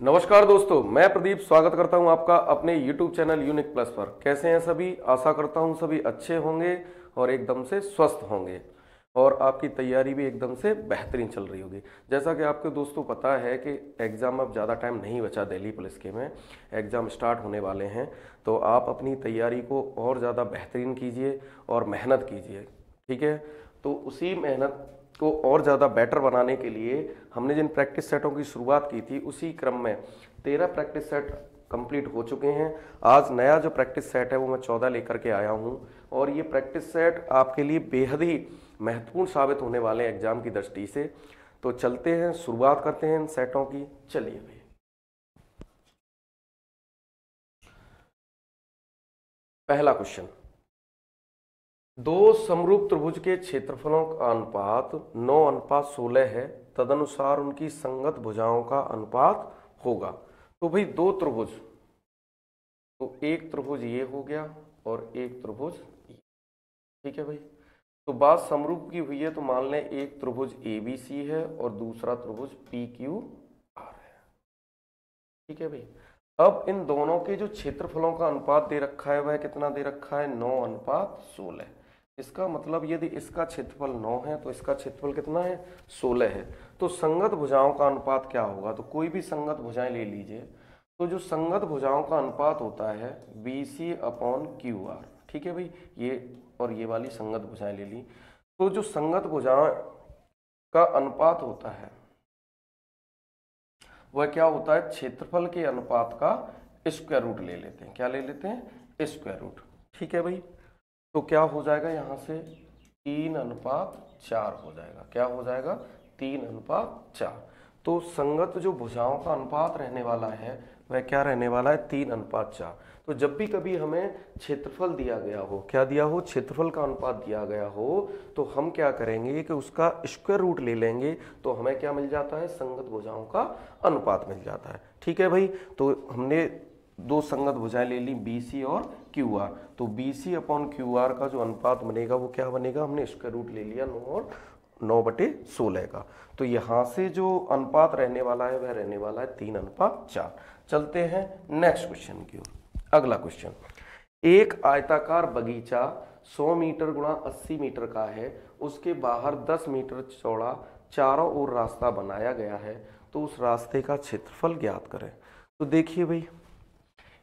नमस्कार दोस्तों, मैं प्रदीप स्वागत करता हूं आपका अपने YouTube चैनल यूनिक प्लस पर। कैसे हैं सभी? आशा करता हूं सभी अच्छे होंगे और एकदम से स्वस्थ होंगे और आपकी तैयारी भी एकदम से बेहतरीन चल रही होगी। जैसा कि आपको दोस्तों पता है कि एग्ज़ाम अब ज़्यादा टाइम नहीं बचा दिल्ली पुलिस के में, एग्ज़ाम स्टार्ट होने वाले हैं। तो आप अपनी तैयारी को और ज़्यादा बेहतरीन कीजिए और मेहनत कीजिए, ठीक है। तो उसी मेहनत को और ज़्यादा बेटर बनाने के लिए हमने जिन प्रैक्टिस सेटों की शुरुआत की थी उसी क्रम में 13 प्रैक्टिस सेट कंप्लीट हो चुके हैं। आज नया जो प्रैक्टिस सेट है वो मैं 14 लेकर के आया हूं और ये प्रैक्टिस सेट आपके लिए बेहद ही महत्वपूर्ण साबित होने वाले हैं एग्जाम की दृष्टि से। तो चलते हैं, शुरुआत करते हैं इन सेटों की। चलिए भाई, पहला क्वेश्चन, दो समरूप त्रिभुज के क्षेत्रफलों का अनुपात 9:16 है, तदनुसार उनकी संगत भुजाओं का अनुपात होगा। तो भाई दो त्रिभुज, तो एक त्रिभुज ये हो गया और एक त्रिभुज ये, ठीक है भाई। तो बात समरूप की हुई है तो मान लें एक त्रिभुज ABC है और दूसरा त्रिभुज PQR है, ठीक है भाई। अब इन दोनों के जो क्षेत्रफलों का अनुपात दे रखा है वह कितना दे रखा है? 9:16। इसका मतलब यदि इसका क्षेत्रफल 9 है तो इसका क्षेत्रफल कितना है? 16 है। तो संगत भुजाओं का अनुपात क्या होगा? तो कोई भी संगत भुजाएं ले लीजिए। तो जो संगत भुजाओं का अनुपात होता है BC/QR, ठीक है भाई। ये और ये वाली संगत भुजाएं ले ली। तो जो संगत भुजाओं का अनुपात होता है वह क्या होता है? क्षेत्रफल के अनुपात का स्क्वायर रूट ले लेते हैं। क्या ले लेते हैं? स्क्वायर रूट, ठीक है भाई। तो क्या हो जाएगा यहाँ से? 3:4 हो जाएगा। क्या हो जाएगा? 3:4। तो संगत जो भुजाओं का अनुपात रहने वाला है वह क्या रहने वाला है? 3:4। तो जब भी कभी हमें क्षेत्रफल दिया गया हो, क्या दिया हो? क्षेत्रफल का अनुपात दिया गया हो, तो हम क्या करेंगे कि उसका स्क्वायर रूट ले लेंगे। तो हमें क्या मिल जाता है? संगत भुजाओं का अनुपात मिल जाता है, ठीक है भाई। तो हमने दो संगत भुजाएं ले ली BC और QR। तो BC/QR का जो अनुपात बनेगा वो क्या बनेगा? हमने स्क्वायर रूट ले लिया 9 और 9/16 का। तो यहाँ से जो अनुपात रहने वाला है वह रहने वाला है 3:4। चलते हैं नेक्स्ट क्वेश्चन की ओर। अगला क्वेश्चन, एक आयताकार बगीचा 100 मीटर गुणा 80 मीटर का है, उसके बाहर 10 मीटर चौड़ा चारों ओर रास्ता बनाया गया है, तो उस रास्ते का क्षेत्रफल ज्ञात करें। तो देखिए भाई,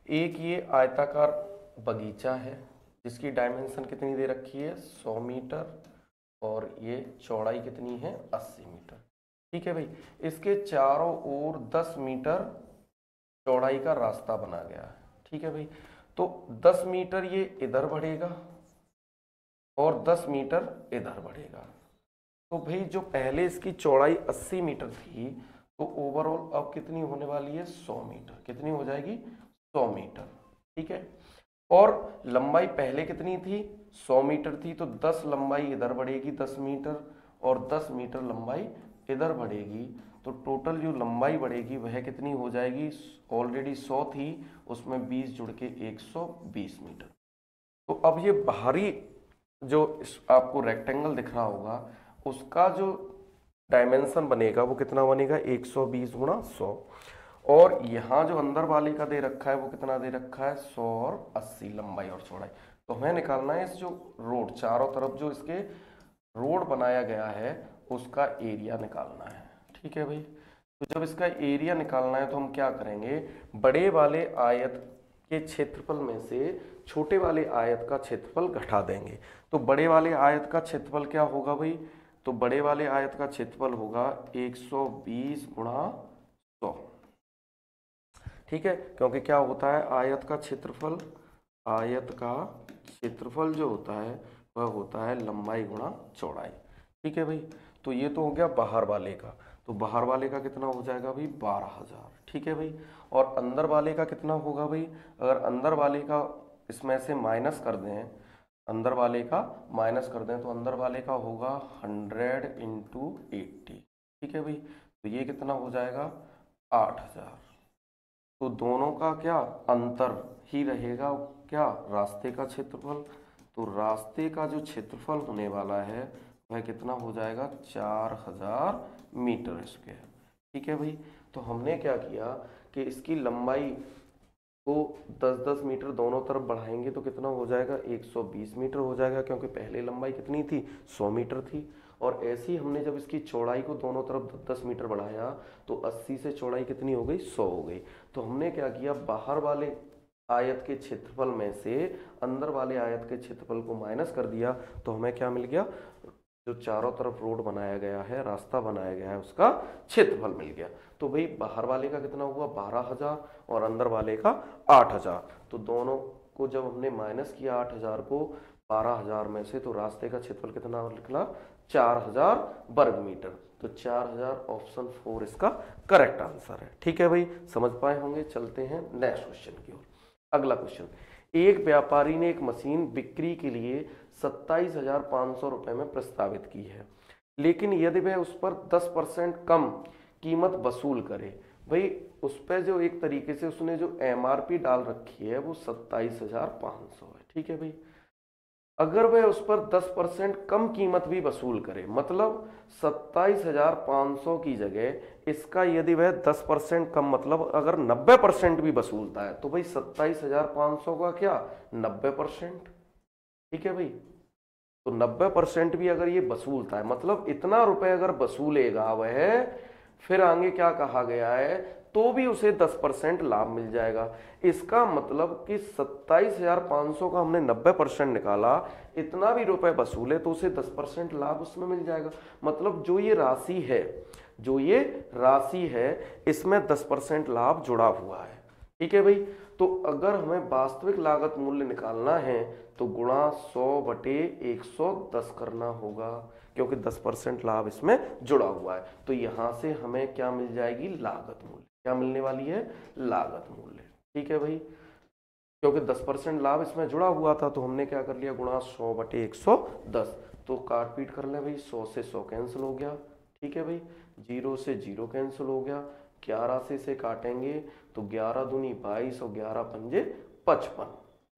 एक ये आयताकार बगीचा है जिसकी डायमेंशन कितनी दे रखी है? 100 मीटर और ये चौड़ाई कितनी है? 80 मीटर, ठीक है भाई। इसके चारों ओर 10 मीटर चौड़ाई का रास्ता बना गया है, ठीक है भाई। तो 10 मीटर ये इधर बढ़ेगा और 10 मीटर इधर बढ़ेगा। तो भाई जो पहले इसकी चौड़ाई 80 मीटर थी तो ओवरऑल अब कितनी होने वाली है? 100 मीटर। कितनी हो जाएगी? 100 मीटर, ठीक है। और लंबाई पहले कितनी थी? 100 मीटर थी। तो 10 लंबाई इधर बढ़ेगी 10 मीटर और 10 मीटर लंबाई इधर बढ़ेगी। तो टोटल जो लंबाई बढ़ेगी वह कितनी हो जाएगी? ऑलरेडी 100 थी, उसमें 20 जुड़ के 120 मीटर। तो अब ये बाहरी जो आपको रेक्टेंगल दिख रहा होगा उसका जो डायमेंशन बनेगा वो कितना बनेगा? 120 गुणा 100। और यहाँ जो अंदर वाले का दे रखा है वो कितना दे रखा है? 100 और 80 लंबाई और चौड़ाई। तो हमें निकालना है इस जो रोड चारों तरफ जो इसके रोड बनाया गया है उसका एरिया निकालना है, ठीक है भाई। तो जब इसका एरिया निकालना है तो हम क्या करेंगे? बड़े वाले आयत के क्षेत्रफल में से छोटे वाले आयत का क्षेत्रफल घटा देंगे। तो बड़े वाले आयत का क्षेत्रफल क्या होगा भाई? तो बड़े वाले आयत का क्षेत्रफल होगा 120 गुणा 100, ठीक है। क्योंकि क्या होता है? आयत का क्षेत्रफल जो होता है वह होता है लंबाई गुणा चौड़ाई, ठीक है भाई। तो ये तो हो गया बाहर वाले का। तो बाहर वाले का कितना हो जाएगा भाई? 12,000, ठीक है भाई। और अंदर वाले का कितना होगा भाई? अगर अंदर वाले का इसमें से माइनस कर दें, अंदर वाले का माइनस कर दें तो अंदर वाले का होगा 100 × 80, ठीक है भाई। तो ये कितना हो जाएगा? 8,000। तो दोनों का क्या अंतर ही रहेगा? क्या? रास्ते का क्षेत्रफल। तो रास्ते का जो क्षेत्रफल होने वाला है वह कितना हो जाएगा? 4000 मीटर स्क्वायर, ठीक है भाई। तो हमने क्या किया कि इसकी लंबाई को 10-10 मीटर दोनों तरफ बढ़ाएंगे तो कितना हो जाएगा, 120 मीटर हो जाएगा, क्योंकि पहले लंबाई कितनी थी, 100 मीटर थी। और ऐसे ही हमने जब इसकी चौड़ाई को दोनों तरफ 10 मीटर बढ़ाया तो 80 से चौड़ाई कितनी हो गई, 100 हो गई। तो हमने क्या किया, बाहर वाले आयत के क्षेत्रफल में से अंदर वाले आयत के क्षेत्रफल को माइनस कर दिया, तो हमें क्या मिल गया, जो चारों तरफ रोड बनाया गया है, रास्ता बनाया गया है, उसका क्षेत्रफल मिल गया। तो भाई बाहर वाले का कितना हुआ, 12,000 और अंदर वाले का 8,000। तो दोनों को जब हमने माइनस किया 8,000 को 12,000 में से, तो रास्ते का क्षेत्रफल कितना निकला, 4,000 वर्ग मीटर। तो 4,000 ऑप्शन 4 इसका करेक्ट आंसर है। ठीक है भाई, समझ पाए होंगे। चलते हैं नेक्स्ट क्वेश्चन की ओर। अगला क्वेश्चन, एक व्यापारी ने एक मशीन बिक्री के लिए 27,500 रुपए में प्रस्तावित की है, लेकिन यदि वह उस पर 10% कम कीमत वसूल करे। भाई उस पर जो एक तरीके से उसने जो MRP डाल रखी है वो 27,500 है। ठीक है भाई, अगर वह उस पर 10% कम कीमत भी वसूल करे, मतलब 27,500 की जगह इसका यदि वह 10% कम, मतलब अगर 90% भी वसूलता है, तो भाई 27,500 का क्या, 90%। ठीक है भाई, तो 90% भी अगर ये वसूलता है, मतलब इतना रुपए अगर वसूलेगा वह, फिर आगे क्या कहा गया है, तो भी उसे 10% लाभ मिल जाएगा। इसका मतलब कि 27,500 का हमने 90% निकाला, इतना भी रुपए वसूले तो उसे 10% लाभ उसमें मिल जाएगा। मतलब जो ये राशि है इसमें 10% लाभ जुड़ा हुआ है। ठीक है भाई, तो अगर हमें वास्तविक लागत मूल्य निकालना है तो गुणा 100/110 करना होगा, क्योंकि 10% लाभ इसमें जुड़ा हुआ है। तो यहां से हमें क्या मिल जाएगी, लागत मूल्य। क्या मिलने वाली है, लागत मूल्य। ठीक है भाई, क्योंकि 10% लाभ इसमें जुड़ा हुआ था, तो हमने क्या कर लिया, गुणा 100/110। तो काट पीट कर ले भाई, 100 से 100 कैंसिल हो गया। ठीक है भाई, 0 से 0 कैंसिल हो गया, 11 से काटेंगे तो 11 दूनी 22 और 11 पंजे 55।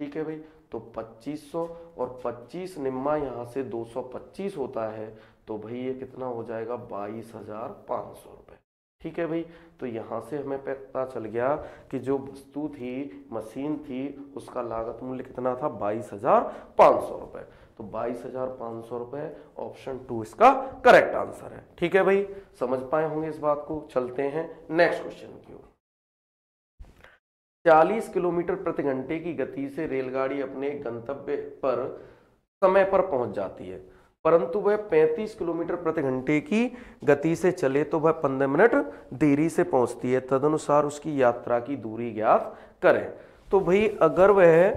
ठीक है भाई, तो 2500 और 25 निम्मा यहाँ से 225 होता है, तो भाई ये कितना हो जाएगा, 22,500 रुपये। ठीक है भाई, तो यहाँ से हमें पता चल गया कि जो वस्तु थी, मशीन थी, उसका लागत मूल्य कितना था, 22,500 रुपये। तो 22,500 रुपये ऑप्शन 2 इसका करेक्ट आंसर है। ठीक है भाई, समझ पाए होंगे इस बात को। चलते हैं नेक्स्ट क्वेश्चन की ओर। 40 किलोमीटर प्रति घंटे की गति से रेलगाड़ी अपने गंतव्य पर समय पर पहुंच जाती है, परंतु वह 35 किलोमीटर प्रति घंटे की गति से चले तो वह 15 मिनट देरी से पहुंचती है। तदनुसार उसकी यात्रा की दूरी ज्ञात करें। तो भाई अगर वह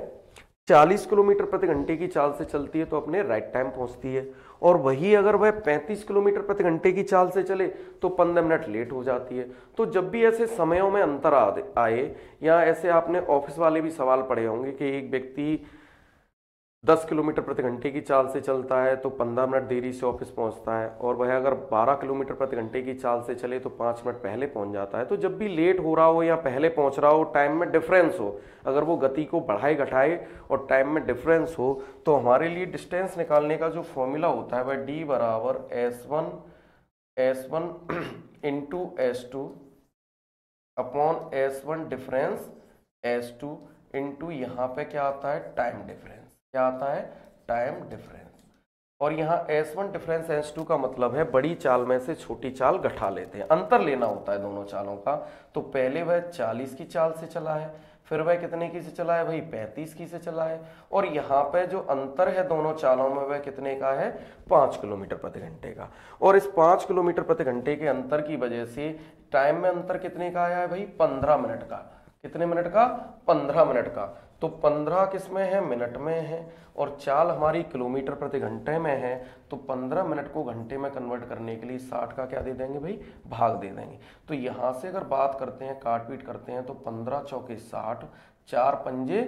40 किलोमीटर प्रति घंटे की चाल से चलती है तो अपने राइट टाइम पहुंचती है, और वही अगर वह 35 किलोमीटर प्रति घंटे की चाल से चले तो 15 मिनट लेट हो जाती है। तो जब भी ऐसे समयों में अंतर आए, या ऐसे आपने ऑफिस वाले भी सवाल पढ़े होंगे कि एक व्यक्ति 10 किलोमीटर प्रति घंटे की चाल से चलता है तो 15 मिनट देरी से ऑफिस पहुंचता है, और वह अगर 12 किलोमीटर प्रति घंटे की चाल से चले तो 5 मिनट पहले पहुंच जाता है। तो जब भी लेट हो रहा हो या पहले पहुंच रहा हो, टाइम में डिफरेंस हो, अगर वो गति को बढ़ाए घटाए और टाइम में डिफरेंस हो, तो हमारे लिए डिस्टेंस निकालने का जो फॉर्मूला होता है वह D बराबर S1 into S2 upon S1 difference S2 into यहाँ पे क्या आता है, टाइम डिफरेंस। क्या आता है, टाइम डिफरेंस। और यहाँ S1 डिफरेंस S2 का मतलब है बड़ी चाल में से छोटी चाल घटा लेते हैं, अंतर लेना होता है दोनों चालों का। तो पहले वह 40 की चाल से चला है, फिर वह कितने की से चला है भाई, 35 की से चला है, और यहाँ पे जो अंतर है दोनों चालों में वह कितने का है, 5 किलोमीटर प्रति घंटे का। और इस 5 किलोमीटर प्रति घंटे के अंतर की वजह से टाइम में अंतर कितने का आया है भाई, 15 मिनट का। कितने मिनट का, 15 मिनट का। तो 15 किस में है, मिनट में है, और चाल हमारी किलोमीटर प्रति घंटे में है, तो 15 मिनट को घंटे में कन्वर्ट करने के लिए 60 का क्या दे देंगे भाई, भाग दे देंगे। तो यहाँ से अगर बात करते हैं, काट पीट करते हैं, तो 15 चौके 60, 4 पंजे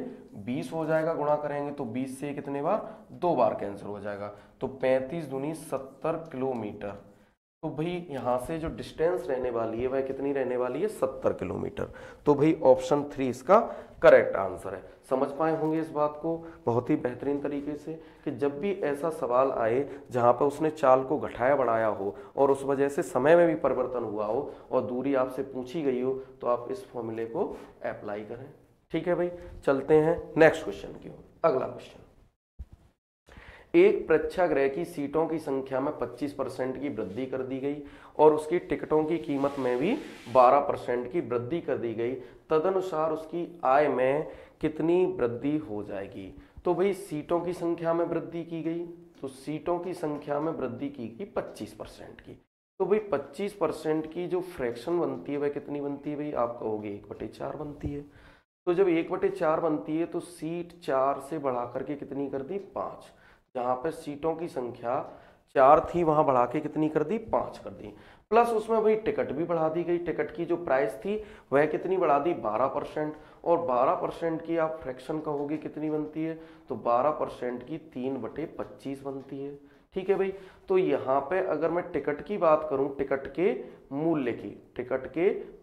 20 हो जाएगा, गुणा करेंगे तो 20 से कितने बार, 2 बार कैंसिल हो जाएगा। तो 35 दूनी 70 किलोमीटर। तो भाई यहाँ से जो डिस्टेंस रहने वाली है वह कितनी रहने वाली है, 70 किलोमीटर। तो भाई ऑप्शन 3 इसका करेक्ट आंसर है। समझ पाए होंगे इस बात को बहुत ही बेहतरीन तरीके से कि जब भी ऐसा सवाल आए जहाँ पर उसने चाल को घटाया बढ़ाया हो और उस वजह से समय में भी परिवर्तन हुआ हो और दूरी आपसे पूछी गई हो, तो आप इस फॉर्मूले को अप्लाई करें। ठीक है भाई, चलते हैं नेक्स्ट क्वेश्चन की ओर। अगला क्वेश्चन, एक प्रेक्षागृह की सीटों की संख्या में 25% की वृद्धि कर दी गई और उसकी टिकटों की कीमत में भी 12% की वृद्धि कर दी गई, तदनुसार उसकी आय में कितनी वृद्धि हो जाएगी। तो भाई सीटों की संख्या में वृद्धि की गई, तो सीटों की संख्या में वृद्धि की गई 25% की। तो भाई 25% की जो फ्रैक्शन बनती है वह कितनी बनती है भाई, आप कहोगे 1/4 बनती है। तो जब 1/4 बनती है तो सीट 4 से बढ़ा करके कितनी कर दी, 5। जहां पे सीटों की संख्या 4 थी वहां बढ़ा के कितनी कर दी, 5 कर दी। प्लस उसमें भाई टिकट भी बढ़ा दी गई, टिकट की जो प्राइस थी वह कितनी बढ़ा दी, 12%। और 12% की आप फ्रैक्शन कहोगे कितनी बनती है, तो 12% की 3/25 बनती है। ठीक है भाई, तो यहाँ पे अगर मैं टिकट की बात करूं, टिकट के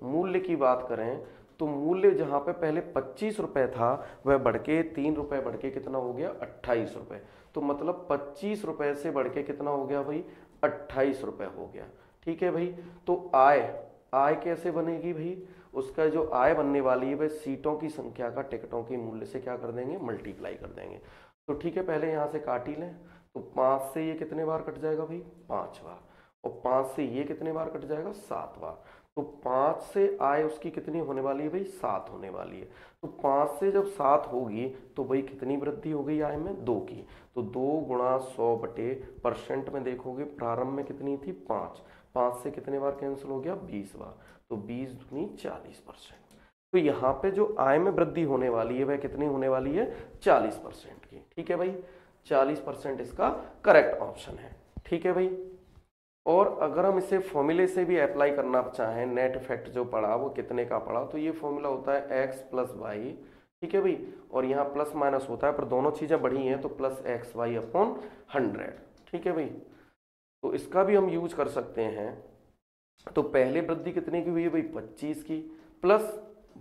मूल्य की बात करें, तो मूल्य जहां पे पहले 25 रुपए था वह बढ़ के 3 रुपए बढ़ के कितना हो गया, 28 रुपए। तो मतलब 25 रुपए से बढ़ के कितना हो गया भाई, 28 रुपए हो गया। ठीक है भाई, तो आय कैसे बनेगी भाई, उसका जो आय बनने वाली है वह सीटों की संख्या का टिकटों के मूल्य से क्या कर देंगे, मल्टीप्लाई कर देंगे। तो ठीक है, पहले यहां से काट ही लें। तो 5 से ये कितने बार कट जाएगा भाई, 5 बार। और 5 से ये कितने बार कट जाएगा, 7 बार। तो 5 से आय उसकी कितनी होने वाली है भाई, 7 होने वाली है। तो 5 से जब 7 होगी तो भाई कितनी वृद्धि हो गई आय में, 2 की। तो 2 गुणा 100/% में देखोगे प्रारंभ में कितनी थी, 5। 5 से कितने बार कैंसिल हो गया, 20 बार। तो 20 दूनी 40%। तो यहाँ पे जो आय में वृद्धि होने वाली है वह कितनी होने वाली है, 40% की। ठीक है भाई, 40% इसका करेक्ट ऑप्शन है। ठीक है भाई, और अगर हम इसे फॉर्मूले से भी अप्लाई करना चाहें, नेट इफेक्ट जो पढ़ा वो कितने का पढ़ा, तो ये फॉर्मूला होता है x + y। ठीक है भाई, और यहाँ प्लस माइनस होता है पर दोनों चीजें बढ़ी हैं तो +xy/100। ठीक है भाई, तो इसका भी हम यूज कर सकते हैं। तो पहले वृद्धि कितने की हुई है भाई, 25 की प्लस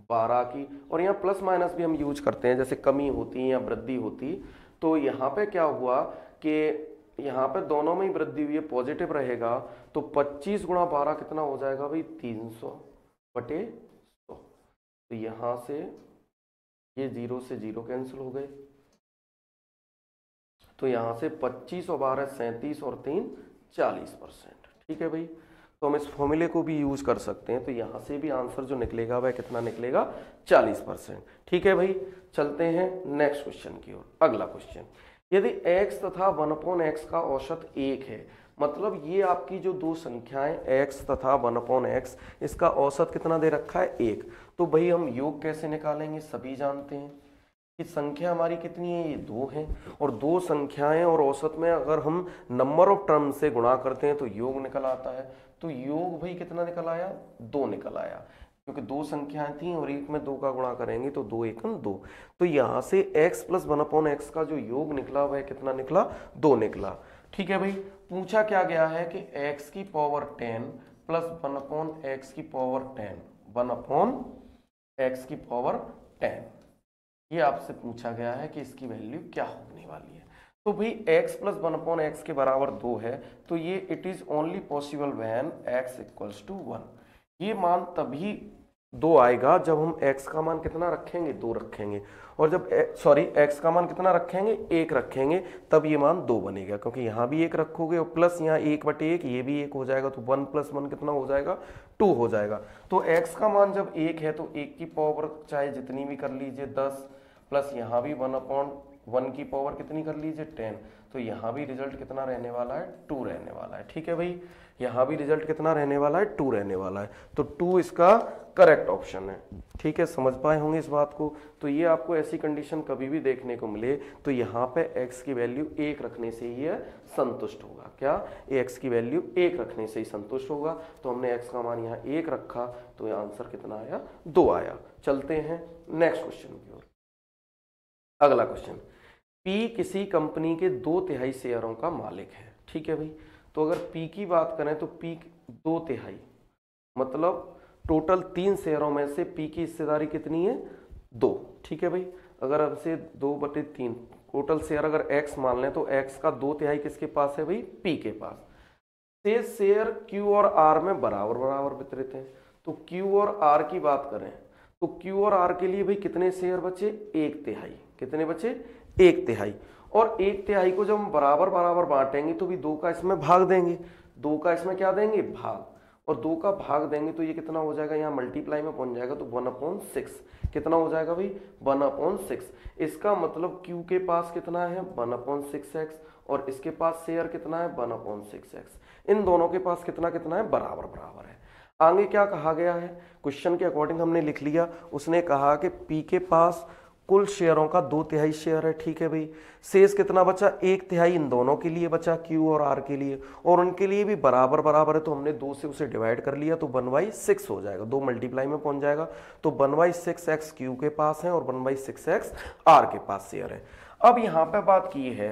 12 की। और यहाँ प्लस माइनस भी हम यूज करते हैं, जैसे कमी होती या वृद्धि होती। तो यहाँ पे क्या हुआ कि यहाँ पे दोनों में ही वृद्धि हुई है, पॉजिटिव रहेगा। तो 25 गुणा 12 कितना हो जाएगा भाई, 300/100। तो यहाँ से ये 0 से 0 कैंसिल हो गए। तो यहाँ से 25 और 12 37 और 3 40%। ठीक है भाई, तो हम इस फॉर्मूले को भी यूज कर सकते हैं। तो यहाँ से भी आंसर जो निकलेगा वह कितना निकलेगा, 40%। ठीक है भाई, चलते हैं नेक्स्ट क्वेश्चन की ओर। अगला क्वेश्चन, यदि x तथा 1/x का औसत 1 है, मतलब ये आपकी जो दो संख्याएं x तथा 1/x, इसका औसत कितना दे रखा है, 1। तो भाई हम योग कैसे निकालेंगे, सभी जानते हैं कि संख्या हमारी कितनी है, ये 2 है। और दो संख्याएं और औसत में अगर हम नंबर ऑफ टर्म से गुणा करते हैं तो योग निकल आता है। तो योग भाई कितना निकल आया, 2 निकल आया, क्योंकि दो संख्याएं थी और एक में 2 का गुणा करेंगे तो 2 एकम 2। तो यहां से x + 1/x का जो योग निकला वह कितना निकला, 2 निकला। ठीक है भाई, पूछा क्या गया है कि x की पावर 10 + 1/x की पावर 10, 1/x की पावर 10, ये आपसे पूछा गया है कि इसकी वैल्यू क्या होने वाली है। तो भाई x + 1/x के बराबर 2 है, तो ये it is only possible when x = 1। ये मान तभी 2 आएगा जब हम x का मान कितना रखेंगे, 2 रखेंगे। और जब x का मान कितना रखेंगे, 1 रखेंगे, तब ये मान 2 बनेगा। क्योंकि यहाँ भी 1 रखोगे और प्लस यहाँ 1/1, ये भी 1 हो जाएगा। तो 1 + 1 कितना हो जाएगा, 2 हो जाएगा। तो x का मान जब 1 है तो 1 की पावर चाहे जितनी भी कर लीजिए 10, प्लस यहाँ भी 1/1 की पावर कितनी कर लीजिए 10। तो यहाँ भी रिजल्ट कितना रहने वाला है, 2 रहने वाला है। ठीक है भाई, यहाँ भी रिजल्ट कितना रहने वाला है, 2 रहने वाला है। तो 2 इसका करेक्ट ऑप्शन है। ठीक है, समझ पाए होंगे इस बात को। तो ये आपको ऐसी कंडीशन कभी भी देखने को मिले तो यहाँ पे x की वैल्यू 1 रखने से ही संतुष्ट होगा। क्या, x की वैल्यू 1 रखने से ही संतुष्ट होगा। तो हमने x का मान यहाँ 1 रखा, तो ये आंसर कितना आया, 2 आया। चलते हैं नेक्स्ट क्वेश्चन की ओर। अगला क्वेश्चन, P किसी कंपनी के 2/3 शेयरों का मालिक है। ठीक है भाई, तो अगर पी की बात करें तो पी 2/3, मतलब टोटल 3 शेयरों में से पी की हिस्सेदारी कितनी है 2। ठीक है भाई, अगर हमसे 2/3 टोटल शेयर अगर एक्स मान लें तो एक्स का 2/3 किसके पास है भाई पी के पास। शेष शेयर क्यू और आर में बराबर बराबर वितरित हैं। तो क्यू और आर की बात करें तो क्यू और आर के लिए भाई कितने शेयर बचे 1/3। कितने बचे 1/3। और 1/3 को जब हम बराबर बराबर बांटेंगे तो भी 2 का इसमें भाग देंगे, 2 का इसमें क्या देंगे भाग, और 2 का भाग देंगे तो ये कितना हो जाएगा यहाँ मल्टीप्लाई में पहुंच जाएगा तो 1/6 कितना हो जाएगा भाई 1/6। इसका मतलब Q के पास कितना है 1/6x और इसके पास शेयर कितना है 1/6x। इन दोनों के पास कितना कितना है बराबर बराबर है। आगे क्या कहा गया है क्वेश्चन के अकॉर्डिंग हमने लिख लिया, उसने कहा कि P के पास कुल शेयरों का 2/3 शेयर है। ठीक है भाई, शेष कितना बचा 1/3 इन दोनों के लिए बचा Q और R के लिए, और उनके लिए भी बराबर बराबर है तो हमने 2 से उसे डिवाइड कर लिया तो 1/6 हो जाएगा, 2 मल्टीप्लाई में पहुंच जाएगा तो 1/6x Q के पास है और 1/6x R के पास शेयर है। अब यहाँ पे बात की है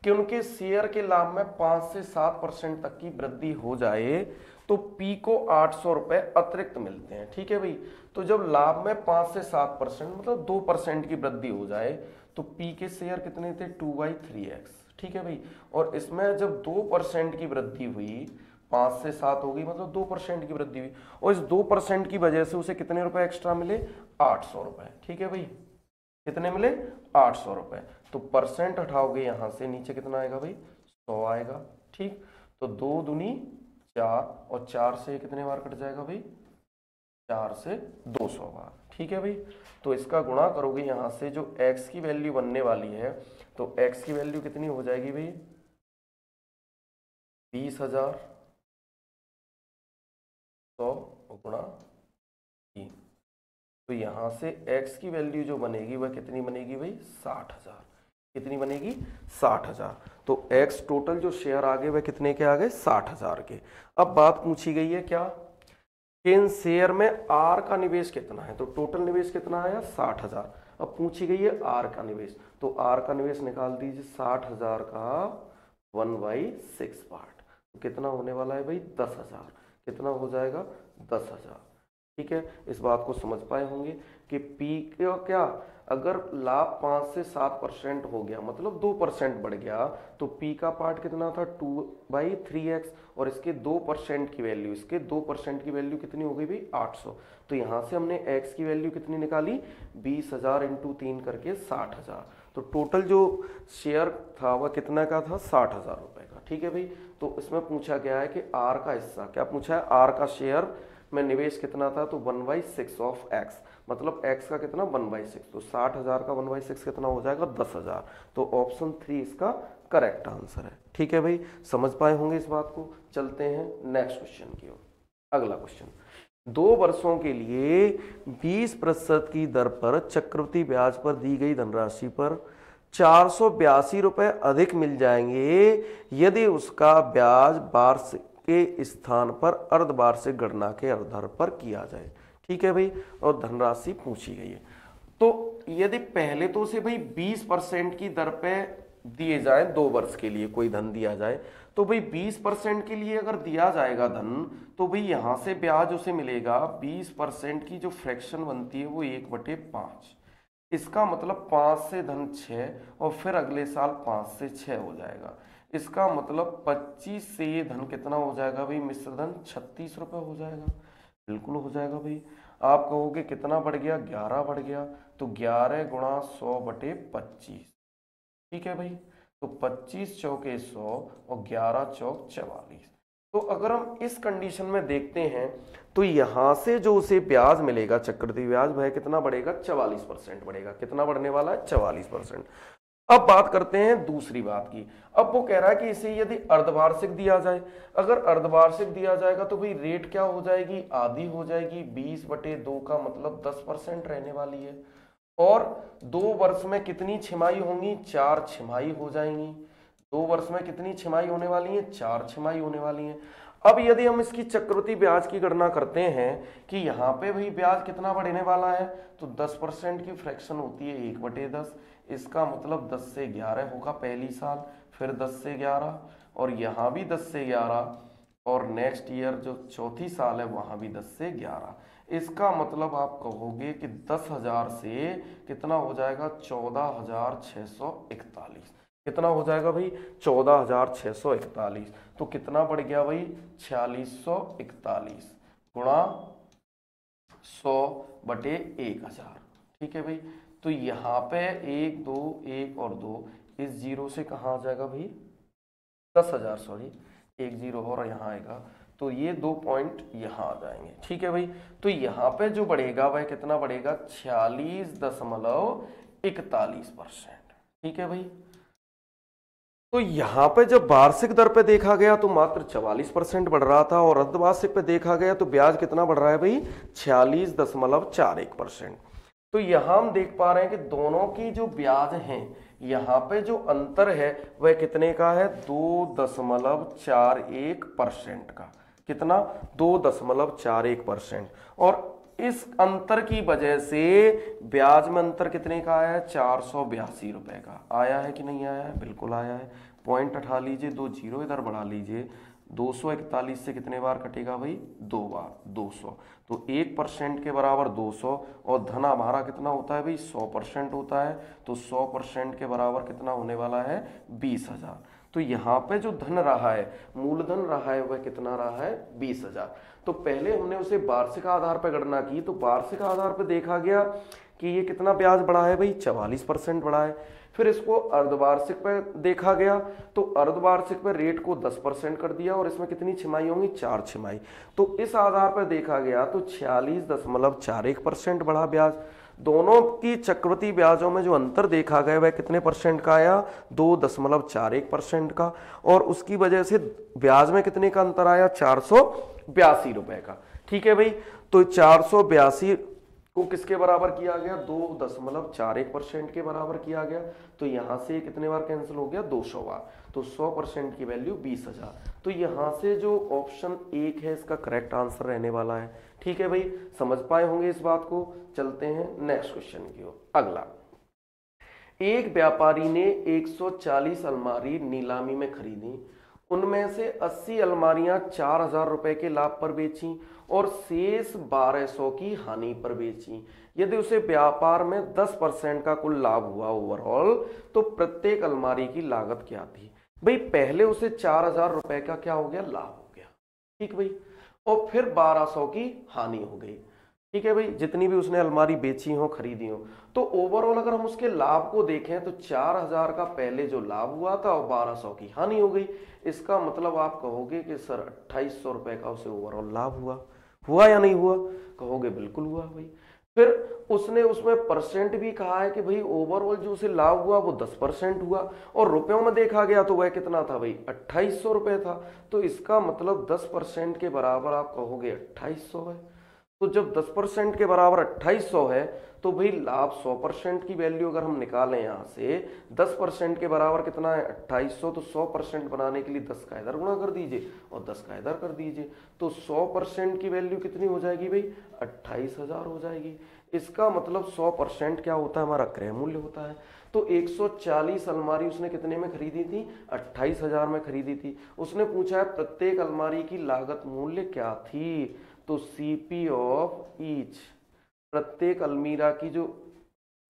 कि उनके शेयर के लाभ में 5 से 7% तक की वृद्धि हो जाए तो P को 800 रुपए अतिरिक्त मिलते हैं। ठीक है भाई, तो जब लाभ में 5 से 7% मतलब 2% की वृद्धि हो जाए तो P के शेयर कितने थे 2/3x। ठीक है भाई, और इसमें जब 2% की वृद्धि हुई 5 से 7 हो गई मतलब 2% की वृद्धि हुई और इस 2% की वजह से उसे कितने रुपए एक्स्ट्रा मिले 800 रुपए। ठीक है भाई, कितने मिले 800 रुपए। तो परसेंट हटाओगे यहां से नीचे कितना आएगा भाई 100 आएगा। ठीक, तो 2 दूनी 4 और 4 से कितने बार कट जाएगा भाई 4 से 200 बार। ठीक है भाई, तो इसका गुणा करोगे यहां से जो x की वैल्यू बनने वाली है तो x की वैल्यू कितनी हो जाएगी भाई 20,000 100 गुणा 3। तो यहां से x की वैल्यू जो बनेगी वह कितनी बनेगी भाई 60,000। कितनी बनेगी 60,000। तो x टोटल जो शेयर आ गए वह कितने के आ गए 60,000 के। अब बात पूछी गई है क्या कि इन शेयर में R का निवेश कितना है, तो टोटल निवेश कितना आया 60,000। अब पूछी गई है R का निवेश, तो R का निवेश निकाल दीजिए 60,000 का 1/6 पार्ट तो कितना होने वाला है भाई 10,000। कितना हो जाएगा 10,000। ठीक है, इस बात को समझ पाए होंगे कि P का क्या अगर लाभ 5 से 7% हो गया मतलब 2% बढ़ गया तो P का पार्ट कितना था 2/3x और इसके 2% की वैल्यू, इसके 2% की वैल्यू कितनी हो गई भाई 800। तो यहां से हमने x की वैल्यू कितनी निकाली 20,000 × 3 करके 60,000। तो टोटल जो शेयर था वह कितना का था 60,000 रुपए का। ठीक है भाई, तो इसमें पूछा गया है कि R का हिस्सा क्या पूछा है R का शेयर में निवेश कितना था तो 1/6 ऑफ x मतलब x का कितना 1/6 तो 60,000 का 1/6 कितना हो जाएगा 10,000। तो ऑप्शन 3 इसका करेक्ट आंसर है। ठीक है भाई, समझ पाए होंगे इस बात को। चलते हैं नेक्स्ट क्वेश्चन की ओर। अगला क्वेश्चन 2 वर्षों के लिए 20% की दर पर चक्रवृद्धि ब्याज पर दी गई धनराशि पर 482 रुपए अधिक मिल जाएंगे यदि उसका ब्याज वार्षिक के स्थान पर अर्धवार्षिक गणना के आधार पर किया जाए। ठीक है भाई, और धनराशि पूछी गई है। तो यदि पहले तो उसे भाई 20% की दर पे दिए जाए 2 वर्ष के लिए कोई धन दिया जाए तो भाई 20% के लिए अगर दिया जाएगा धन तो भाई यहां से ब्याज उसे मिलेगा 20% की जो फ्रैक्शन बनती है वो 1/5। इसका मतलब 5 से धन 6 और फिर अगले साल 5 से 6 हो जाएगा। इसका मतलब 25 से ये धन कितना हो जाएगा भाई मिश्र धन 36 रुपए हो जाएगा। बिल्कुल हो जाएगा भाई। आप कहोगे कितना बढ़ गया 11 बढ़ गया तो 11 × 100/25। ठीक है भाई, तो 25 चौके 100 और 11 चौक 44। तो अगर हम इस कंडीशन में देखते हैं तो यहां से जो उसे ब्याज मिलेगा चक्रवृद्धि ब्याज वह कितना बढ़ेगा 44% बढ़ेगा। कितना बढ़ने वाला है 44%। अब बात करते हैं दूसरी बात की। अब वो कह रहा है कि इसे यदि अर्धवार्षिक दिया जाए, अगर अर्धवार्षिक दिया जाएगा तो भाई रेट क्या हो जाएगी आधी हो जाएगी 20/2 का मतलब 10% रहने वाली है। और 2 वर्ष में कितनी छिमाही होंगी 4 छिमाही हो जाएंगी। 2 वर्ष में कितनी छिमाही होने वाली है 4 छिमाही होने वाली है। अब यदि हम इसकी चक्रवृद्धि ब्याज की गणना करते हैं कि यहाँ पे भाई ब्याज कितना बढ़ने वाला है तो 10% की फ्रैक्शन होती है 1/10। इसका मतलब 10 से 11 होगा पहली साल, फिर 10 से 11 और यहाँ भी 10 से 11, और नेक्स्ट ईयर जो चौथी साल है वहां भी 10 से 11। इसका मतलब आप कहोगे कि 10,000 से कितना हो जाएगा, 14,641। कितना हो जाएगा भाई, 14,641। तो कितना बढ़ गया भाई, 4641 गुणा 100/1000। ठीक है भाई, तो यहाँ पे 1 2 1 और 2, इस जीरो से कहाँ आ जाएगा भाई, 10,000, सॉरी 1 जीरो और यहाँ आएगा, तो ये 2 पॉइंट यहाँ आ जाएंगे। ठीक है भाई, तो यहाँ पे जो बढ़ेगा वह कितना बढ़ेगा, 46.41%। ठीक है भाई, तो यहाँ पे जब वार्षिक दर पे देखा गया तो मात्र 44% बढ़ रहा था, और अर्धवार्षिक पे देखा गया तो ब्याज कितना बढ़ रहा है भाई, 46.41%। तो यहाँ हम देख पा रहे हैं कि दोनों की जो ब्याज हैं, यहाँ पे जो अंतर है वह कितने का है, 2.41% का। कितना, 2.41%। और इस अंतर की वजह से ब्याज में अंतर कितने का आया है, 482 रुपए का आया है कि नहीं आया है, बिल्कुल आया है। पॉइंट हटा लीजिए, 2 जीरो इधर बढ़ा लीजिए, 241 से कितने बार कटेगा भाई, 2 बार, 200। तो 1% के बराबर 200, और धन हमारा कितना होता है भाई, 100% होता है, तो 100% के बराबर कितना होने वाला है, 20,000। तो यहाँ पे जो धन रहा है, मूलधन रहा है, वह कितना रहा है, 20,000। तो पहले हमने उसे वार्षिक आधार पर गणना की, तो वार्षिक आधार पर देखा गया कि ये कितना ब्याज बढ़ा है भाई, 44% बढ़ा है। फिर इसको अर्धवार्षिक पे देखा गया, तो अर्धवार्षिक पे रेट को 10% कर दिया, और इसमें कितनी छिमाई होंगी, 4 छिमाई। तो इस आधार पर देखा गया तो 46.41% बढ़ा ब्याज। दोनों की चक्रवृद्धि ब्याजों में जो अंतर देखा गया वह कितने परसेंट का आया, 2.41% का, और उसकी वजह से ब्याज में कितने का अंतर आया, 482 रुपए का। ठीक है भाई, तो 482 को किसके बराबर किया गया, 2.41% के बराबर किया गया। तो यहां से कितने बार कैंसिल हो गया, 200 बार। तो 100% की वैल्यू 20,000। तो यहां से जो ऑप्शन 1 है इसका करेक्ट आंसर रहने वाला है। ठीक है भाई, समझ पाए होंगे इस बात को। चलते हैं नेक्स्ट क्वेश्चन की ओर। अगला, एक व्यापारी ने 140 अलमारी नीलामी में खरीदी, उनमें से 80 अलमारियां 4,000 रुपए के लाभ पर बेची और शेष 1,200 की हानि पर बेची। यदि उसे व्यापार में 10% का कुल लाभ हुआ ओवरऑल, तो प्रत्येक अलमारी की लागत क्या थी। भाई पहले उसे 4,000 रुपए का क्या हो गया, लाभ हो गया। ठीक भाई, और फिर 1,200 की हानि हो गई। ठीक है भाई, जितनी भी उसने अलमारी बेची हो, खरीदी हो, तो ओवरऑल अगर हम उसके लाभ को देखें तो 4,000 का पहले जो लाभ हुआ था और 1,200 की हानि हो गई। इसका मतलब आप कहोगे कि सर 2,800 रुपए का उसे ओवरऑल लाभ हुआ या नहीं हुआ, कहोगे बिल्कुल हुआ भाई। फिर उसने उसमें परसेंट भी कहा है कि भाई ओवरऑल जो उसे लाभ हुआ वो 10% हुआ, और रुपयों में देखा गया तो वह कितना था भाई, 2,800 रुपए था। तो इसका मतलब 10% के बराबर आप कहोगे 2,800 है। तो जब 10% के बराबर 2,800 है, तो भाई लाभ 100% की वैल्यू अगर हम निकालें यहाँ से, 10% के बराबर कितना है, 2,800। तो 100% बनाने के लिए 10 का इधर गुणा कर दीजिए और 10 का इधर कर दीजिए, तो 100% की वैल्यू कितनी हो जाएगी भाई, 28,000 हो जाएगी। इसका मतलब 100% क्या होता है, हमारा क्रय मूल्य होता है। तो 140 अलमारी उसने कितने में खरीदी थी, 28,000 में खरीदी थी। उसने पूछा है प्रत्येक अलमारी की लागत मूल्य क्या थी, तो सीपी ऑफ ईच, प्रत्येक अलमीरा की जो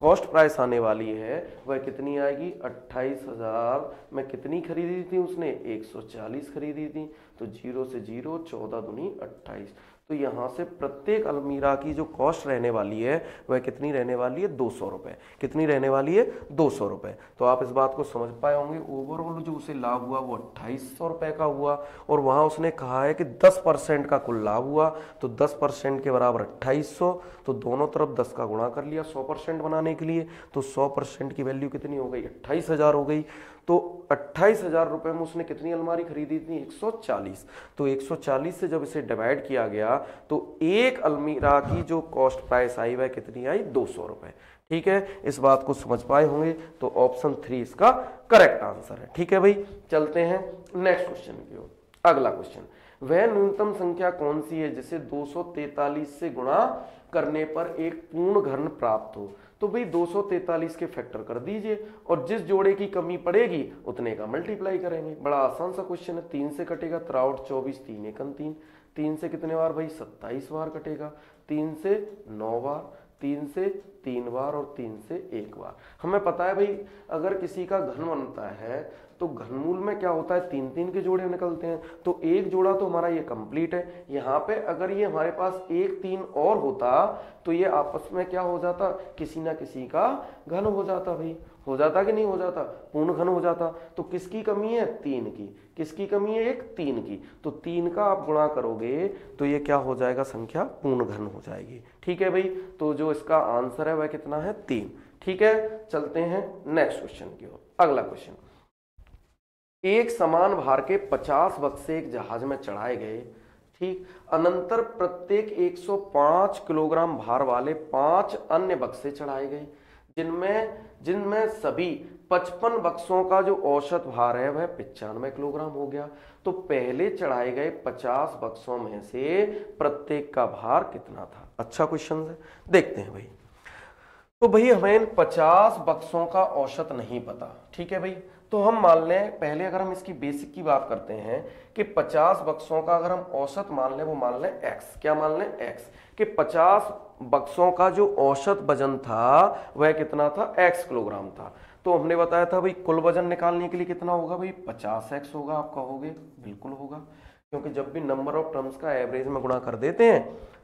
कॉस्ट प्राइस आने वाली है वह कितनी आएगी, 28,000 में कितनी खरीदी थी उसने, 140 खरीदी थी। तो 0 से 0, 14 दूनी 28। तो यहाँ से प्रत्येक अलमीरा की जो कॉस्ट रहने वाली है वह कितनी रहने वाली है, 200 रुपए। कितनी रहने वाली है, 200 रुपए। तो आप इस बात को समझ पाए होंगे। ओवरऑल जो उसे लाभ हुआ वो 2,800 रुपए का हुआ, और वहां उसने कहा है कि 10% का कुल लाभ हुआ, तो 10% के बराबर 2,800। तो दोनों तरफ 10 का गुणा कर लिया 100% बनाने के लिए, तो 100% की वैल्यू कितनी हो गई, 28,000 हो गई। तो 28,000 रुपए में उसने कितनी अलमारी खरीदी थी, 140। तो 140 से जब इसे डिवाइड किया गया तो एक अलमीरा की जो कॉस्ट प्राइस आई वह कितनी आई, 200 रुपए। ठीक है, इस बात को समझ पाए होंगे। तो ऑप्शन 3 इसका करेक्ट आंसर है। ठीक है भाई, चलते हैं नेक्स्ट क्वेश्चन की ओर। अगला क्वेश्चन, वह न्यूनतम संख्या कौन सी है जिसे 243 से गुणा करने पर एक पूर्ण घन प्राप्त हो। तो भाई 243 के फैक्टर कर दीजिए और जिस जोड़े की कमी पड़ेगी उतने का मल्टीप्लाई करेंगे। बड़ा आसान सा क्वेश्चन है। 3 से कटेगा त्राउट 24, 3 एकम 3, 3 से कितने बार भाई 27 बार कटेगा, 3 से 9 बार, 3 से 3 बार और 3 से 1 बार। हमें पता है भाई अगर किसी का घन बनता है तो घनमूल में क्या होता है, 3 के जोड़े निकलते हैं, तो एक जोड़ा तो हमारा ये कंप्लीट है। यहाँ पे अगर ये हमारे पास 1 3 और होता तो ये आपस में क्या हो जाता, किसी ना किसी का घन हो जाता भाई, हो जाता कि नहीं हो जाता, पूर्ण घन हो जाता। तो किसकी कमी है, 3 की, किसकी कमी है, एक 3 की, तो 3 का आप गुणा करोगे तो ये क्या हो जाएगा, संख्या पूर्ण घन हो जाएगी। ठीक है भाई, तो जो इसका आंसर है वह कितना है, 3। ठीक है, चलते हैं नेक्स्ट क्वेश्चन की ओर। अगला क्वेश्चन, एक समान भार के 50 बक्से एक जहाज में चढ़ाए गए, ठीक, अनंतर प्रत्येक 105 किलोग्राम भार वाले 5 अन्य बक्से चढ़ाए गए जिनमें सभी 55 बक्सों का जो औसत भार है वह 95 किलोग्राम हो गया। तो पहले चढ़ाए गए 50 बक्सों में से प्रत्येक का भार कितना था। अच्छा क्वेश्चन है, देखते हैं भाई। तो भाई हमें इन 50 बक्सों का औसत नहीं पता, ठीक है भाई, तो हम मान लें पहले, अगर हम इसकी बेसिक की बात करते हैं कि 50 बक्सों का अगर हम औसत मान लें, वो मान लें x, क्या मान लें, x, कि 50 बक्सों का जो औसत वजन था वह कितना था, x किलोग्राम था। तो हमने बताया था भाई कुल वजन निकालने के लिए कितना होगा भाई, 50x होगा। आप कहोगे बिल्कुल होगा, क्योंकि जब भी नंबर ऑफ टर्म्स का एवरेज में गुणा कर देते हैं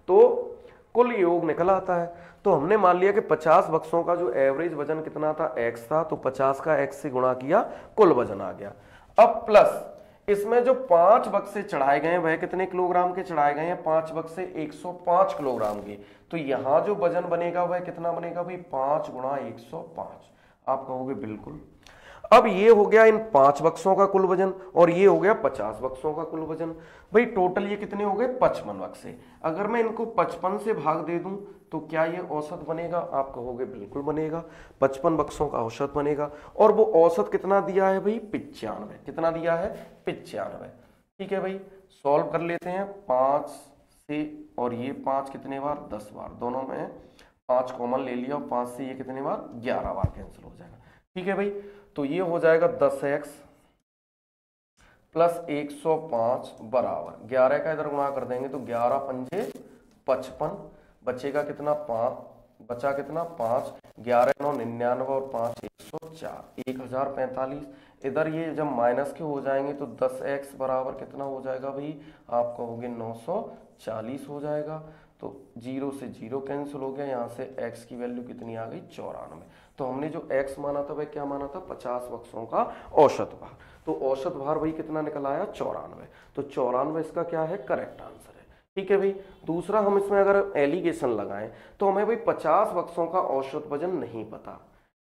तो कुल योग निकल आता है। तो हमने मान लिया कि 50 बक्सों का जो एवरेज वजन कितना था, x था, तो 50 का x से गुणा किया, कुल वजन आ गया। अब प्लस इसमें जो 5 बक्से चढ़ाए गए हैं वह कितने किलोग्राम के चढ़ाए गए हैं, 5 बक्से 105 किलोग्राम के। तो यहां जो वजन बनेगा वह कितना बनेगा भाई, 5 गुणा 105। आप कहोगे बिल्कुल। अब ये हो गया इन 5 बक्सों का कुल वजन और ये हो गया 50 बक्सों का कुल वजन। भाई टोटल ये कितने हो गए, 55 बक्से। अगर मैं इनको 55 से भाग दे दूं तो क्या ये औसत बनेगा, आप कहोगे बिल्कुल बनेगा, 55 बक्सों का औसत बनेगा। और वो औसत कितना दिया है भाई, 95। कितना दिया है, 95। ठीक है भाई, सॉल्व कर लेते हैं। 5 से और ये 5 कितने बार, 10 बार, दोनों में 5 कॉमन ले लिया और 5 से ये कितने बार, 11 बार कैंसिल हो जाएगा। ठीक है भाई, तो ये हो जाएगा 10x प्लस 105 बराबर 11 का इधर गुणा कर देंगे तो 11 पंजे 55, बचेगा कितना, 5 बचा कितना, 5, 11 9 99 और 5 104, 1045। इधर ये जब माइनस के हो जाएंगे तो 10x बराबर कितना हो जाएगा भाई, आप कहोगे 940 हो जाएगा। तो 0 से 0 कैंसिल हो गया, यहाँ से x की वैल्यू कितनी आ गई, 94। तो हमने जो x माना था वह क्या माना था, 50 बक्सों का औसत भार। तो औसत भार भाई कितना निकल आया, 94। तो 94 इसका क्या है, करेक्ट आंसर है। ठीक है भाई, दूसरा हम इसमें अगर एलिगेशन लगाएं तो हमें भाई 50 बक्सों का औसत वजन नहीं पता।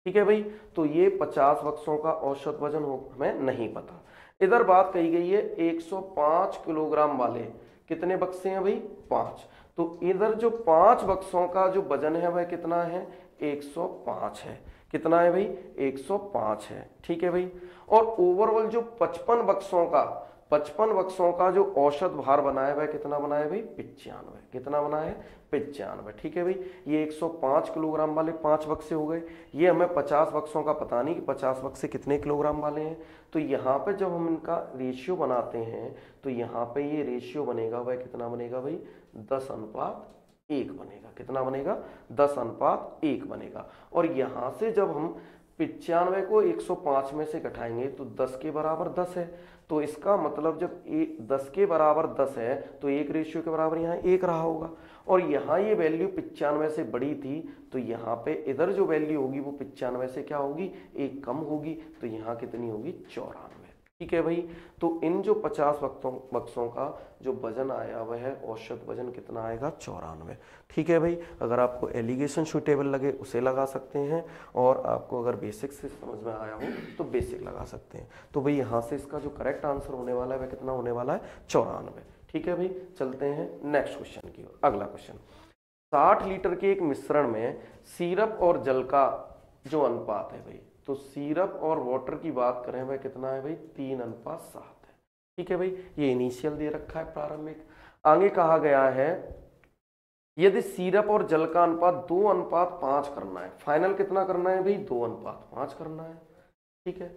ठीक है भाई, तो ये 50 बक्सों का औसत वजन हमें नहीं पता। इधर बात कही गई है 105 किलोग्राम वाले कितने बक्से हैं भाई, 5। तो इधर जो 5 बक्सों का जो वजन है वह कितना है, 105 है। कितना है भाई, 105 है। ठीक है भाई, और ओवरऑल जो 55 बक्सों का जो औसत भार बना है वह कितना बना है भाई, 95। कितना बना है, 95। ठीक है भाई, ये 105 किलोग्राम वाले 5 बक्से हो गए। ये हमें 50 बक्सों का पता नहीं कि 50 बक्से कितने किलोग्राम वाले हैं। तो यहाँ पे जब हम इनका रेशियो बनाते हैं तो यहाँ पे ये रेशियो बनेगा वह कितना बनेगा भाई, 10:1 बनेगा। कितना बनेगा, 10:1 बनेगा। और यहाँ से जब हम 95 को 105 में से घटाएंगे तो 10 के बराबर 10 है। तो इसका मतलब जब 10 के बराबर 10 है तो 1 रेशियो के बराबर यहाँ 1 रहा होगा। और यहाँ ये वैल्यू 95 से बड़ी थी तो यहाँ पे इधर जो वैल्यू होगी वो 95 से क्या होगी, 1 कम होगी। तो यहाँ कितनी होगी, 94। ठीक है भाई, तो इन जो 50 बक्सों का जो वजन आया वह है औसत वजन कितना आएगा, 94। ठीक है भाई, अगर आपको एलिगेशन सुटेबल लगे उसे लगा सकते हैं, और आपको अगर बेसिक से समझ में आया हो तो बेसिक लगा सकते हैं। तो भाई यहाँ से इसका जो करेक्ट आंसर होने वाला है वह कितना होने वाला है, 94। ठीक है भाई, चलते हैं नेक्स्ट क्वेश्चन की ओर। अगला क्वेश्चन, 60 लीटर के एक मिश्रण में सिरप और जल का जो अनुपात है भाई, तो सिरप और वाटर की बात करें वह कितना है भाई, 3:7 है। ठीक है भाई, ये इनिशियल दे रखा है प्रारंभिक। आगे कहा गया है यदि सिरप और जल का अनुपात 2:5 करना है, फाइनल कितना करना है भाई, 2:5 करना है। ठीक है,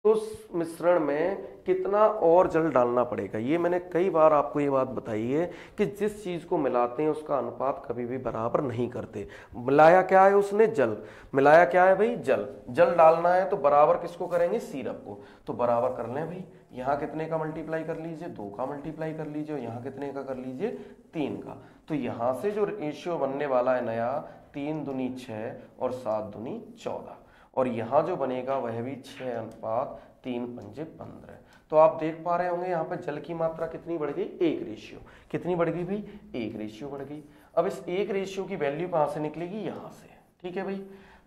तो उस मिश्रण में कितना और जल डालना पड़ेगा, ये मैंने कई बार आपको ये बात बताई है कि जिस चीज को मिलाते हैं उसका अनुपात कभी भी बराबर नहीं करते। मिलाया क्या है उसने, जल। मिलाया क्या है भाई, जल। जल डालना है तो बराबर किसको करेंगे, सिरप को। तो बराबर कर लें भाई, यहाँ कितने का मल्टीप्लाई कर लीजिए, 2 का मल्टीप्लाई कर लीजिए, और यहाँ कितने का कर लीजिए, 3 का। तो यहाँ से जो रेशियो बनने वाला है नया, 3 दूनी 6 और 7 दूनी 14, और यहाँ जो बनेगा वह भी 6:3 पंजे 15। तो आप देख पा रहे होंगे यहाँ पे जल की मात्रा कितनी बढ़ गई, 1 रेशियो। कितनी बढ़ गई भाई, 1 रेशियो बढ़ गई। अब इस 1 रेशियो की वैल्यू कहाँ से निकलेगी, यहाँ से। ठीक है भाई,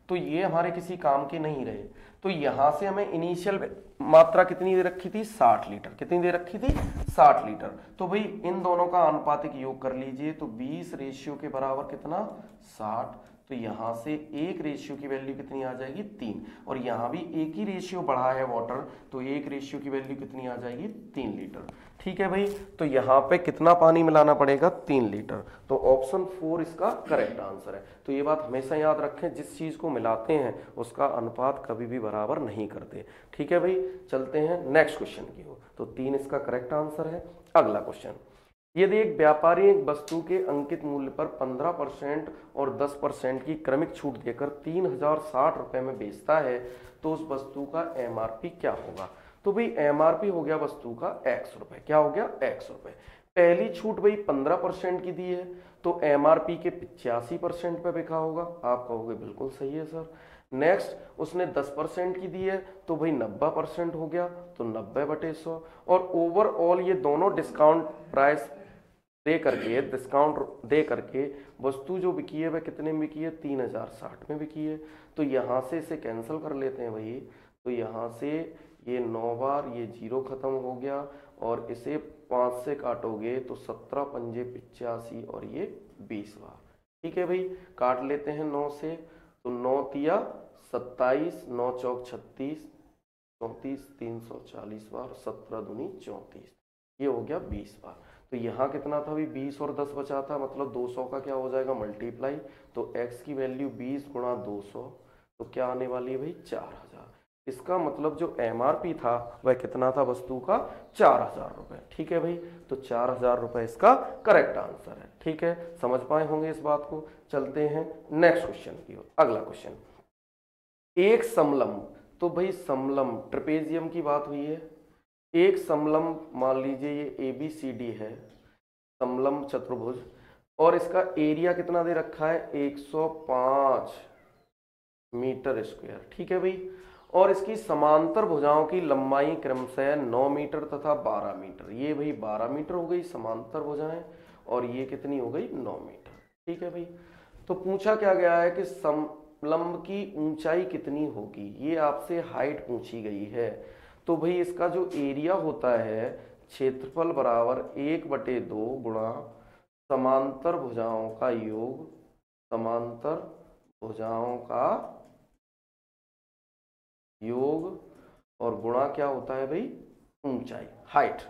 तो ये हमारे किसी काम के नहीं रहे। तो यहाँ से हमें इनिशियल मात्रा कितनी दे रखी थी, 60 लीटर। कितनी दे रखी थी, 60 लीटर। तो भाई इन दोनों का आनुपातिक योग कर लीजिए, तो 20 रेशियो के बराबर कितना, 60। तो यहाँ से 1 रेशियो की वैल्यू कितनी आ जाएगी, 3। और यहाँ भी एक ही रेशियो बढ़ा है वाटर, तो 1 रेशियो की वैल्यू कितनी आ जाएगी, 3 लीटर। ठीक है भाई, तो यहाँ पे कितना पानी मिलाना पड़ेगा, 3 लीटर। तो ऑप्शन 4 इसका करेक्ट आंसर है। तो ये बात हमेशा याद रखें, जिस चीज को मिलाते हैं उसका अनुपात कभी भी बराबर नहीं करते। ठीक है भाई, चलते हैं नेक्स्ट क्वेश्चन की ओर। तो 3 इसका करेक्ट आंसर है। अगला क्वेश्चन, यदि एक व्यापारी एक वस्तु के अंकित मूल्य पर 15% और 10% की क्रमिक छूट देकर 3060 रुपए में बेचता है, तो उस वस्तु का एमआरपी क्या होगा। तो भाई एमआरपी हो गया वस्तु का x रुपए। क्या हो गया, x रुपए। पहली छूट भाई 15% की दी है, तो एमआरपी के 85% पे बिका होगा। आप कहोगे बिल्कुल सही है सर। नेक्स्ट उसने 10% की दी है, तो भाई 90% हो गया, तो 90/100। और ओवरऑल ये दोनों डिस्काउंट प्राइस दे करके, डिस्काउंट दे करके वस्तु जो बिकी है वह कितने में बिकी है, 3060 में बिकी है। तो यहाँ से इसे कैंसिल कर लेते हैं भाई। तो यहाँ से ये 9 बार, ये 0 खत्म हो गया, और इसे 5 से काटोगे तो 17 पंजे 85, और ये 20 बार। ठीक है भाई, काट लेते हैं 9 से। तो 9 तिया 27, 9 चौक 36, 34, 340 बार, 17 दूनी 34, ये हो गया 20 बार। तो यहाँ कितना था भाई, 20 और 10 बचा था, मतलब 200 का क्या हो जाएगा, मल्टीप्लाई। तो x की वैल्यू 20 गुणा 200, तो क्या आने वाली है भाई, 4000। इसका मतलब जो एमआरपी था वह कितना था वस्तु का, 4000 रुपए। ठीक है भाई, तो 4000 रुपए इसका करेक्ट आंसर है। ठीक है, समझ पाए होंगे इस बात को। चलते हैं नेक्स्ट क्वेश्चन की ओर। अगला क्वेश्चन, एक समलंब। तो भाई समलंब, ट्रेपेजियम की बात हुई है। एक समलंब मान लीजिए ये ABCD है, समलंब चतुर्भुज, और इसका एरिया कितना दे रखा है, 105 मीटर स्क्वायर। ठीक है भाई, और इसकी समांतर भुजाओं की लंबाई क्रमशः 9 मीटर तथा 12 मीटर। ये भाई 12 मीटर हो गई समांतर भुजाएं, और ये कितनी हो गई, 9 मीटर। ठीक है भाई, तो पूछा क्या गया है कि समलंब की ऊंचाई कितनी होगी, ये आपसे हाइट पूछी गई है। तो भाई इसका जो एरिया होता है, क्षेत्रफल बराबर 1/2 गुणा समांतर भुजाओं का योग, समांतर भुजाओं का योग, और गुणा क्या होता है भाई, ऊंचाई, हाइट।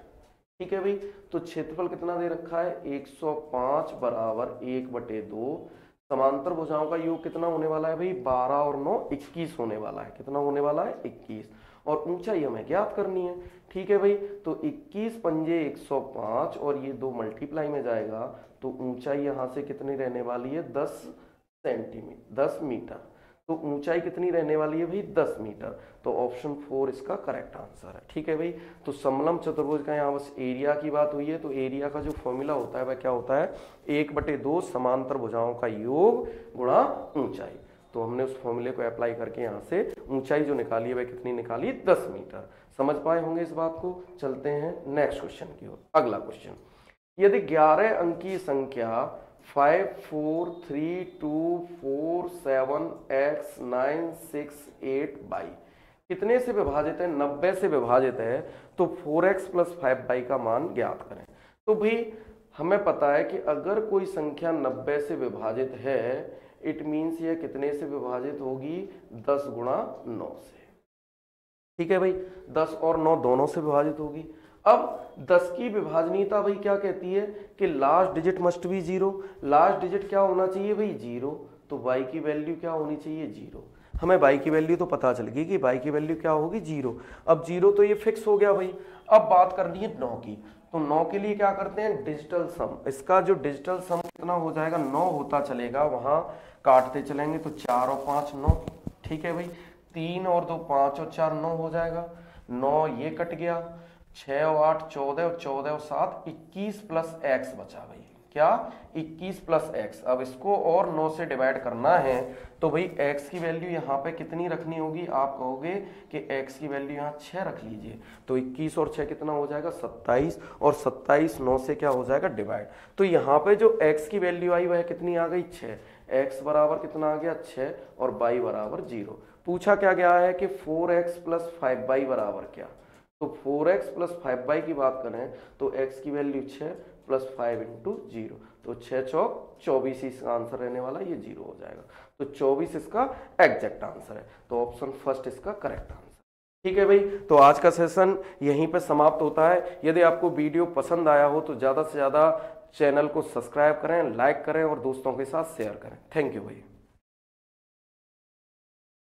ठीक है भाई, तो क्षेत्रफल कितना दे रखा है, 105 बराबर 1/2। समांतर भुजाओं का योग कितना होने वाला है भाई, 12 और 9 21 होने वाला है। कितना होने वाला है, 21। और ऊंचाई हमें ज्ञात करनी है। ठीक है भाई, तो 21 पंजे 105, और ये 2 मल्टीप्लाई में जाएगा, तो ऊंचाई यहां से कितनी रहने वाली है, 10 सेंटीमीटर, 10 मीटर। तो ऊंचाई कितनी रहने वाली है भाई, 10 मीटर। तो ऑप्शन 4 इसका करेक्ट आंसर है। ठीक है भाई, तो समलंब चतुर्भुज का यहाँ बस एरिया की बात हुई है, तो एरिया का जो फॉर्मूला होता है वह क्या होता है, 1/2 समांतर भुजाओं का योग गुणा ऊंचाई। तो हमने उस फॉर्मूले को अप्लाई करके यहाँ से ऊंचाई जो निकाली है वह कितनी निकाली, 10 मीटर। समझ पाए होंगे इस बात को। चलते हैं नेक्स्ट क्वेश्चन की ओर। अगला क्वेश्चन, यदि 11 अंकीय संख्या 54247x968 कितने से विभाजित है, 90 से विभाजित है, तो 4x + 5y का मान ज्ञात करें। तो भाई हमें पता है कि अगर कोई संख्या 90 से विभाजित है, इट मीन्स यह कितने से विभाजित होगी, 10 गुणा 9 से। ठीक है भाई, 10 और 9 दोनों से विभाजित होगी। अब 10 की विभाजनीयता भाई क्या कहती है कि last digit must be 0, last digit क्या होना चाहिए भाई 0, तो y की वैल्यू क्या होनी चाहिए 0। हमें y की वैल्यू तो पता चल गई कि y की वैल्यू क्या होगी 0। अब 0 तो ये फिक्स हो गया भाई। अब बात करनी है 9 की, तो 9 के लिए क्या करते हैं डिजिटल सम। इसका जो डिजिटल सम कितना हो जाएगा 9 होता चलेगा, वहां काटते चलेंगे तो 4 और 5 9, ठीक है भाई। 3 और 2 5 और 4 9 हो जाएगा, 9 ये कट गया, 6 और 8 14 और 14 और 7 21 प्लस एक्स बचा भाई, क्या 21 प्लस एक्स। अब इसको और 9 से डिवाइड करना है तो भाई x की वैल्यू यहाँ पे कितनी रखनी होगी, आप कहोगे कि x की वैल्यू यहाँ 6 रख लीजिए, तो 21 और 6 कितना हो जाएगा 27, और 27 9 से क्या हो जाएगा डिवाइड। तो यहाँ पे जो x की वैल्यू आई वह कितनी आ गई 6, x बराबर कितना आ गया 6 और y बराबर 0। पूछा क्या गया है कि 4x प्लस 5y बराबर क्या, तो 4x प्लस 5y की बात करें तो x की वैल्यू 6 प्लस 5 इंटू 0, तो 6 चौक 24 इसका आंसर रहने वाला, ये 0 हो जाएगा। तो 24 इसका एग्जैक्ट आंसर है, तो ऑप्शन फर्स्ट इसका करेक्ट आंसर। ठीक है भाई, तो आज का सेशन यहीं पे समाप्त होता है। यदि आपको वीडियो पसंद आया हो तो ज़्यादा से ज़्यादा चैनल को सब्सक्राइब करें, लाइक करें और दोस्तों के साथ शेयर करें। थैंक यू भाई।